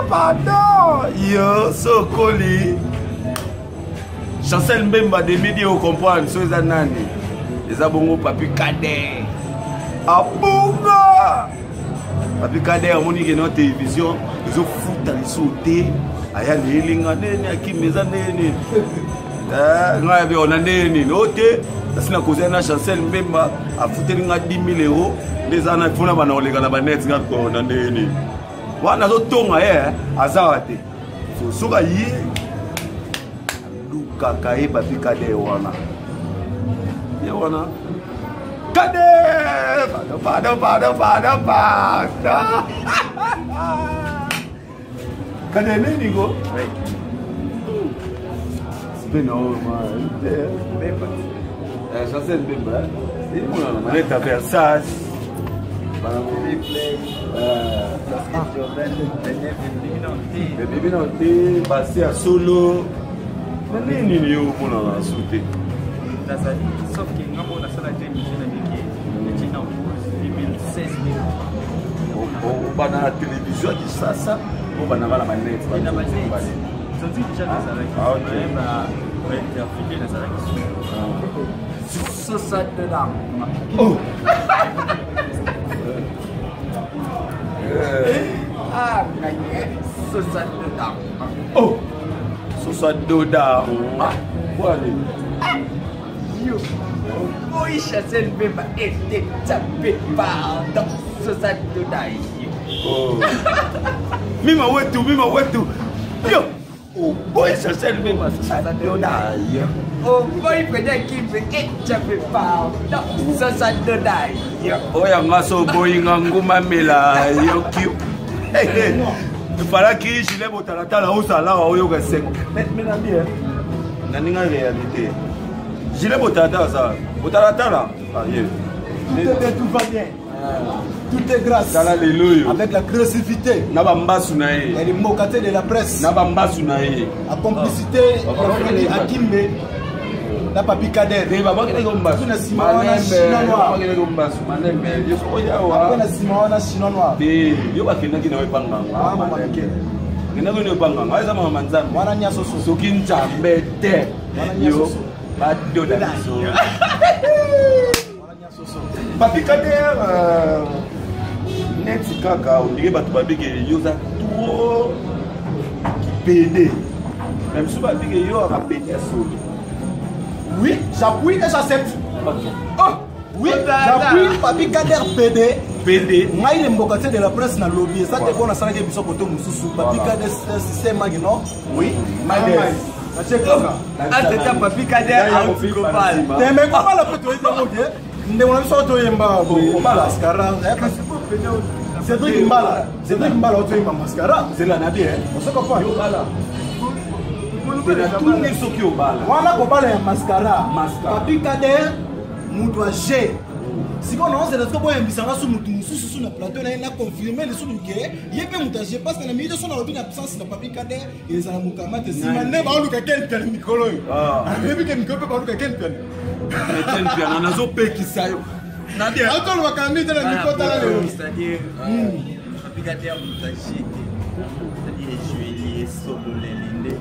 Pardon. Yo, Sokoli. Chancel Mbemba de vidéos comprendre, so za nani. Eza bongo Papi Kader. Abunga. Papi Kader moni ke na télévision, ils ont foutu les sauter. Aya nelinga nene akimeza nene. Nga be ona nene note. Sina causer na Chancel Mbemba a foutu nga 10 000 euros. Les ana fona bana oleka na banet nga ko na nene. Wana zo tonga azawate. So suka yi Kakae Papi Kader wana. Ye wana. Kader! Pardon. Kader nini go? Oui. C'est bien normal. Chancel Mbemba. Il mon na maneta Versace. Bébé non passé à solo. Nini yo mona na sauter. Sauf que nous avons la salle de télévision en 2016. On va dans la télévision qui ça. On va dans la manette. On a basé. Sont déjà dans la salle. Ah ok. On va interférer dans la salle. 60 $. Oh. Ah, 60 $. Oh. 60 $. Ah, voilà. Yo. Oui, Chancel Mbemba était tapé par 60 $. Oh. Mima wetu. Yo. Oh boy, Chancel Mbemba 60 $. Oh boy, prenez qui veut être tapé par 60 $. Oh ya ngaso boy nganguma mela yo kyo. Il fallait que je lève au talatala au salaire au yoga sec. Mais la bien. Nani nga réalité. Je lève au talatala ça. Au talatala. Tout va bien. Tout est grâce. Avec la créativité. Nabambasunae. Et les mocatés de la presse. Nabambasunae. La complicité de Akimbe. La Papi Kader. Papi Kader net kaka on dirait batu babi ke yoza trop PD. Même si babi ke yo a PD solo. Oui, j'appuie et j'accepte. Oh, oui, j'appuie Papi Kader PD. Moi, il est mbokaté de la presse dans le lobby. Ça, c'est bon, on a ça qui est bisous pour tout le monde. Papi Kader, c'est Magino. Oui, Magino. Ah, c'est Papi Kader à Opicopal. Mais comment la peut-être dire? Nous avons sorti un mascara. Cédric Mbala, un mascara. C'est la nabi, on se comprend. Voilà comment les mascara. Papi Kader, nous doit gérer. Si on a un escope, on a sur le plateau, on a confirmé les sous-nuques. Il y a pas montage parce que la minute son absence de Papi Kader et les Alamukama. Si maintenant, on a quelqu'un qui Nicolo. Ah, il y a quelqu'un qui on a zopé qui ça. Nadia, attends, on va calmer dans la micro. C'est-à-dire, Papi Kader montage. C'est-à-dire, juillet, solo, les lignes.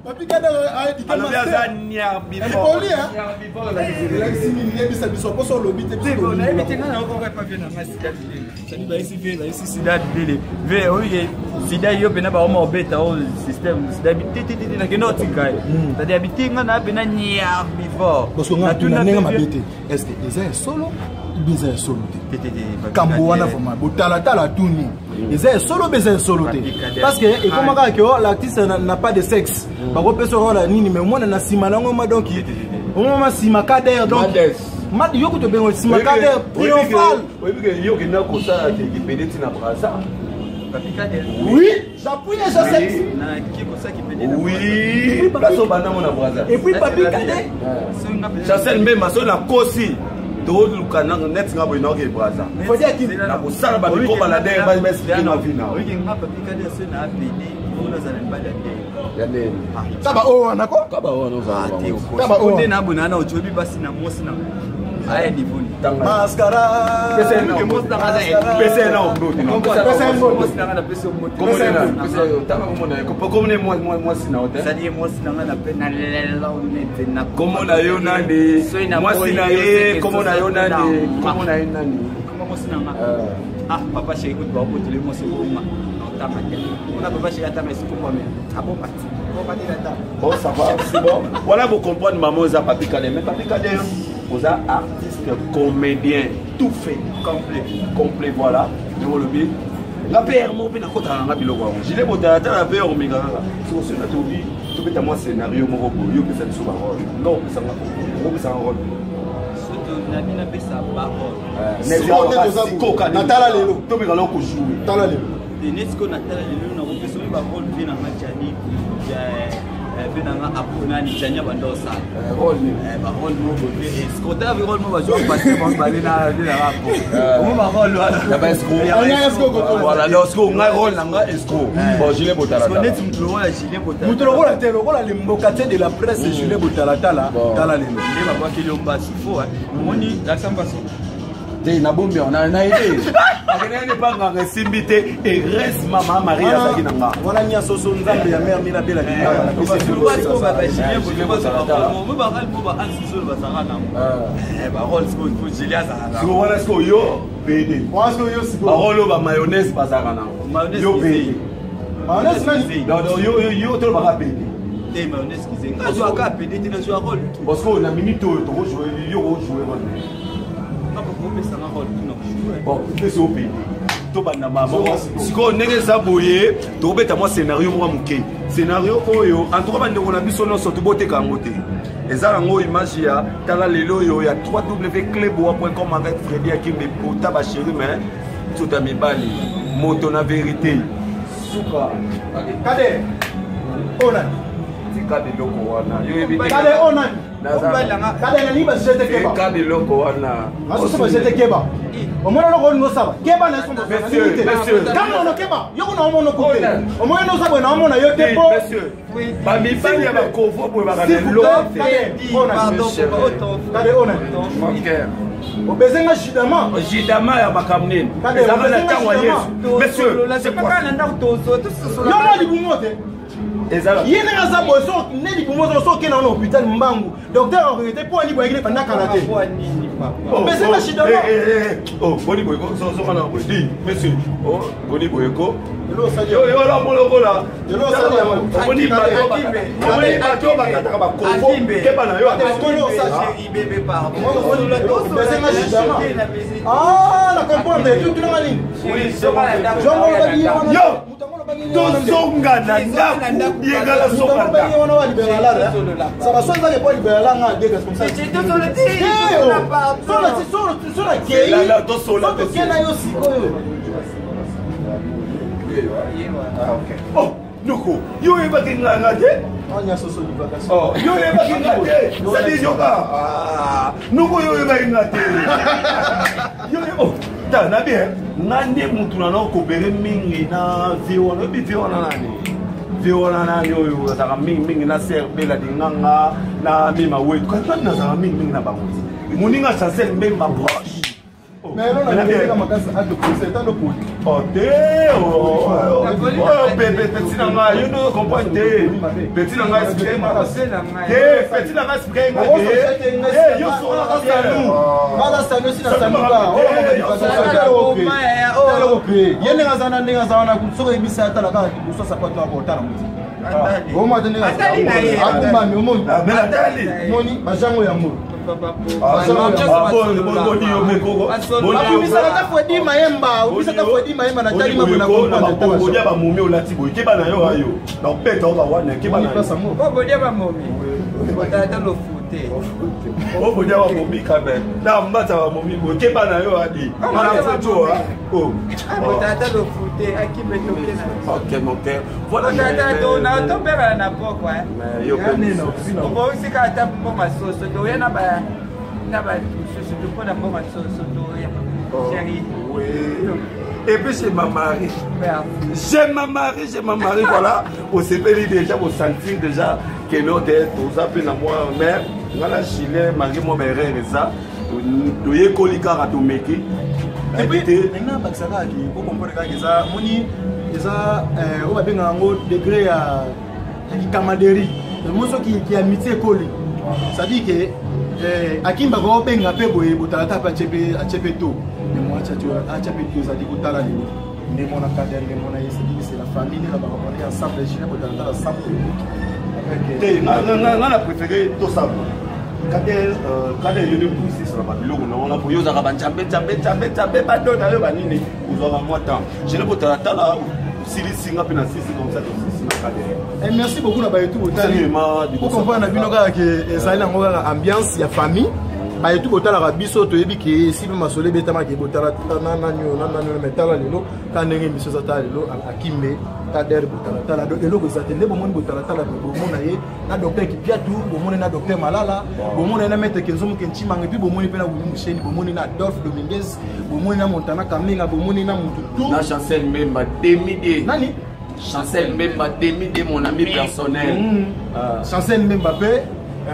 Papi Kader a dit que parce que l'artiste n'a pas de sexe. Mais moi, on a Simanango, donc on a Simakader, donc Yoko to Bengo Simakader triomphal. Oui, il y a qui n'a pas ça qui pédé na brasa. Oui, j'appuie et j'accepte. Oui, place au banana mon abraza. Et puis Papi Cadet. Chancel même ma son na kosi. To lukana net nga boy no ke braza. Faut dire qu'il na ko sala ba ko balade ba mes na vina. Oui, nga Papi Cadet so na apedi. Ona za mbala de. Ya ne. Kaba o anako? Kaba o no za. Kaba o. Onde na bonana ochobi basi na mosi na. Aya ni boni. Mascara. Pese no. Pese no. Pese no. Mosi na pese mo. Pese no. Tama mo na ko ko ne mo sina hotel. Sadi mosi na pena lela onete na. Komo na yo nani? Mo sina ye, komo na yo nani? Komo na yo nani? Komo mosi na. Ah, papa chéri ko ba ko tele mosi ko ma. Tama ke. On a papa chéri atama esi ko mais. Ah bon parti. Bon parti là. Bon ça va, c'est bon. Voilà vous comprendre maman za Papi Cadet. Mais Papi Cadet vous êtes artiste, comédien, tout fait, complet, voilà. Je le dis. La PR, mon père, quand on a biloko, je l'ai monté à la PR, mais quand on a tout dit, tout est à moi scénario, mon robot, yo peut faire sous parole. Non, ça va pas. Ça va rôle. Nabina pesa parole. Natala lelo. To be kaloko jouer. Natala lelo. Nesco Natala lelo na kopesa ba rôle vina machani. Venanga apunani chanya bandosa. Rôle ni. Ba rôle mo be escota vi rôle mo ba jouer passer bon balena na rapo. Mo ba rôle wala. Ya ba escro. Voilà, le escro nga rôle nga escro. Bon, je l'ai botala. Parce que net mutlo ya Julien Botala. Mutlo la telo la limbokaté de la presse Julien Botala tala lelo. Ne ba kwa kilo mbasi fo moni la samba so. Dei na bombe on a idée. Akene ne pas nga simbité et reste maman Maria Zaginanga. Wana nya soso nzambe ya mère Mila Bela Kinga. Voilà ce que yo PD. Moi ce que yo sibo. Parole ba mayonnaise bazakana. Yo PD. Mayonnaise nani? Non yo to ba PD. Te mayonnaise qui zenga. Zo aka PD te na zo rôle. Parce que na minute to jouer yo jouer. Bon, c'est au pays. Siko ndenge za boye tobeta mwa scénario mwa muke scénario oyo antuka bandeko na biso nyonso toboteka yango te eza yango image ya tala lelo oyo ya www.cleboa.com avec Freddy Akimbe pota basheri mais tuta mibali moto na vérité suka Kade onani kade loko wana yo ebi kade onani kade na liba jete keba kade loko wana aso ba jete keba omona loko no saba keba na sombo monsieur kama ono keba yo na omona kote omona no saba na omona yo te po monsieur ba mi bali ya ba kovo boy ba kade loko kade onani mon cœur obezenga jidama ya makamnene ezaka na ntango ya Yesu monsieur c'est quoi yo mo libumote ye ndenge aza boye so ne libumo so okende na hôpital mbangu docteur akoyete mpo ani boyekile banda kala te obezenga shidama boni boyeko sokana boye di monsieur boni boyeko yo la molokola omoni bato bakataka bakovo keba na yo obezenga shidama na comprendre tutulanga nini tozonga na ndako yengala sokanda saba so ezali po libela nga de responsabilité sola kei yo sikoyo noko yo yebaki nganga te yo yebaki nga te sadi yoka noko yo yebaki nga te ta na bien nga nde mutu na okobere mingi na vie wana oyebi vie wana nani vie wana nani oyo azalaka mingi na serbela dinganga na mema wetu kasi nani nazalaka mingi na bango moninga chancel mbemba proche mais non na bien makasi ato c'est un opoli petit na nga yo no comprendre te petit na nga expliquer ma petit na nga expliquer nga yo so Mala sano sina sanuka yene ngazana ndenge ngazana kutsoko ebisa atala ka kuso sapato ya botala muti Oma tene akumami omoni moni bajango ya muru Momi fouté. Oh, vous avez un mommy quand même. Là, on va avoir un mommy. Vous n'avez pas dit. On a fait tout. Oh. Vous avez le fouté. À qui me toquer? Ok, mon père. Voilà. On a tombé à la porte. On va aussi quand tu as pour ma sauce. Tu as ma sauce. Chérie. Oui. Et puis c'est ma mari. J'ai ma mari, voilà. On s'est fait déjà, on sentit déjà que l'autre est aux appels à moi, mère. Voilà, Chilien, mari, mon père, et ça. Tu es colicar à ton métier. Et puis, maintenant, parce que vous comprenez que ça, on va bien en haut degré à camaraderie. Le mot qui a amitié collé. Ça dit que Akimba va bien appeler pour t'arrêter à Tchepeto. Mais moi, à Tchepeto, ça dit que t'as la ligne. Mais mon académie, c'est la famille, on va aller ensemble, les Chinois pour t'arrêter ensemble. On a préféré tout ça. Quand il y a une poussée sur la Babylone, on a pour y avoir un champion, je ne peux pas là. Si les Singapour comme ça, merci beaucoup na bayetu botali. Pour comprendre binoka que ça ina ngoka ambiance ya famille. Bayetu botala ka biso to yebi ke si be masole betama ke botala na nyo metala lelo ka ndenge biso za tala lelo akimbe ta der botala tala do lelo ko zatende bo mon botala tala bo mona ye na docteur ki piatu bo mona na docteur Malala bo mona na maître Kenzo Mukenchima ngi bo mona pe na Wulu Sheni bo mona na Adolphe Dominguez bo mona na Montana Kamenga bo mona na Mututu na Chancel même demi nani Chancel même demi mon ami personnel Chancel même Mbappé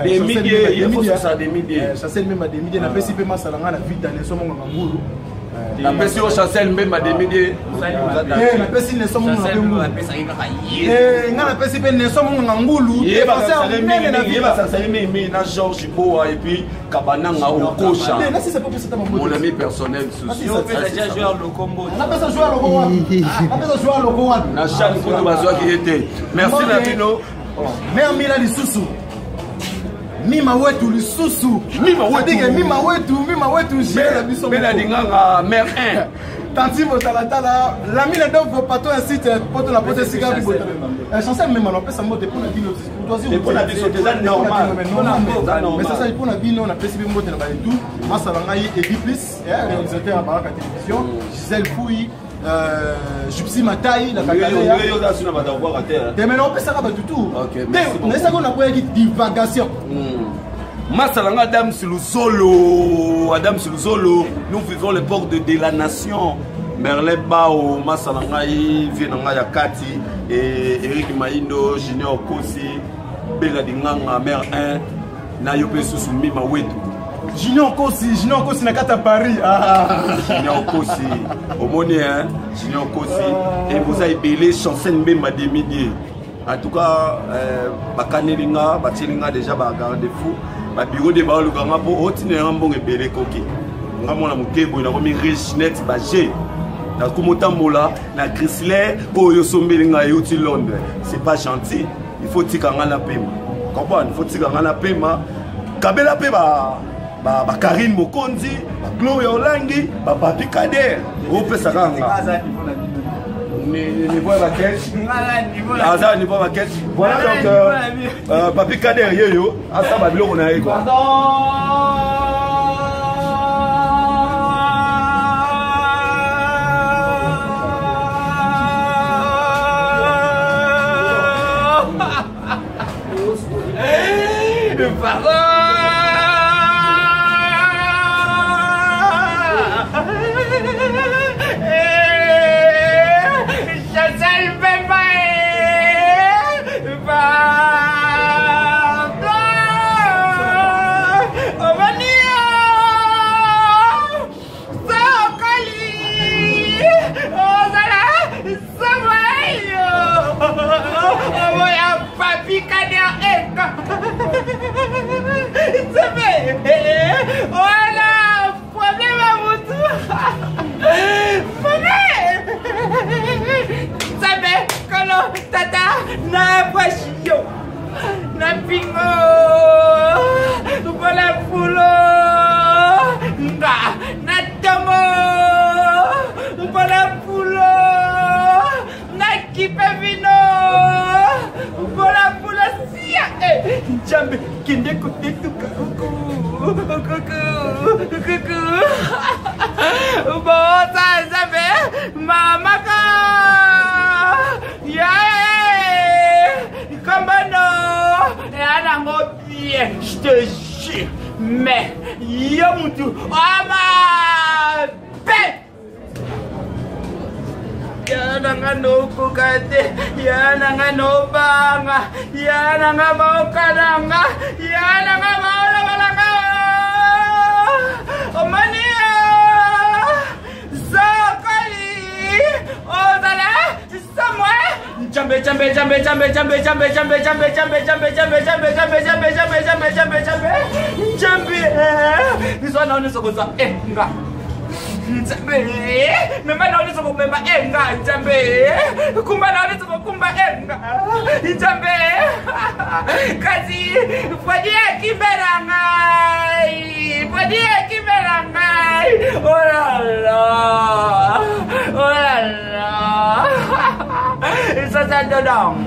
des milliers, il faut ça des milliers. Chancel même à des milliers, n'a pas si peu ma salanga la vie dans les sommes en Ngulu. La pression Chancel même à des milliers. La personne ne sommes en Ngulu. La personne ne sommes en Ngulu. Il va s'allumer na Georges Boa et puis Kabananga au coach. Mon ami personnel. On peut déjà jouer au combo. On appelle ça jouer au combo. On appelle ça jouer au combo. Na Chan Koto Bazoa qui était. Merci Lapino. Mère Mila Lisusu. Mima wetu lisusu mima wetu jela biso bela dinganga mère 1 tanti botalatala la mine donc vos pato un site poto la pote sika bi botala Chancel même on appelle ça mot de pour la bino courtoisie pour la biso déjà normal mais ça pour la bino on appelle ça mot de la tout masalanga yi Ediplis réalisateur à Baraka Télévision Gisèle Fouy Jupsi Matai la Kakaleya maintenant on peut ça va tout mais ça qu'on a pour une divagation Masalanga Adam Siluzolo nous vivons l'époque de la nation Merle Bao Masalanga Vienanga Yakati et Eric Maindo Junior Kosi Bela Dinganga Mère 1 na yope susumi mawetu Junior Kosi na kata Paris Junior Kosi omoni hein Junior Kosi et vous avez belé Chancel Mbemba Demidier en tout cas bakanelinga batilinga déjà ba garde fou ba bureau de ba luganga po otinera mbonge belé koki ngamona mukebo na komi Richnet Bagé na kumotambola na Chrysler oyo sombelinga yoti Londres c'est pas gentil il faut tikanga na pema comprendre il faut tikanga na pema kabela pe ba Karine Mokonzi, Gloria Olangi, Papi Kader, au Pesaranga. Niveau la caisse. Niveau la caisse. Voilà donc Papi Kader, yo, à ça, on a eu quoi. Pardon. Voilà, problème à vous tous. Sabe, kalau tata na pasio, na pingo, bola pulo, na tomo, bola pulo, na kipe vino, bola pulo sia, jambe. kende kutetuka kuku bota zabe mamaka commando ana ngopie je te jure mais yamutu ama pe yana nga no kukate yana nga no banga yana nga maokananga yana nga maolabalanga omania zakali ozala samwe jambe niswa naone sokoza nga Jambe, mama naone soko beba enga jambe. Kumba naone soko kumba enga jambe. Kazi fadie kiberangai. Fadie kiberangai. Oh la la. Oh la la. Isa sa dodong.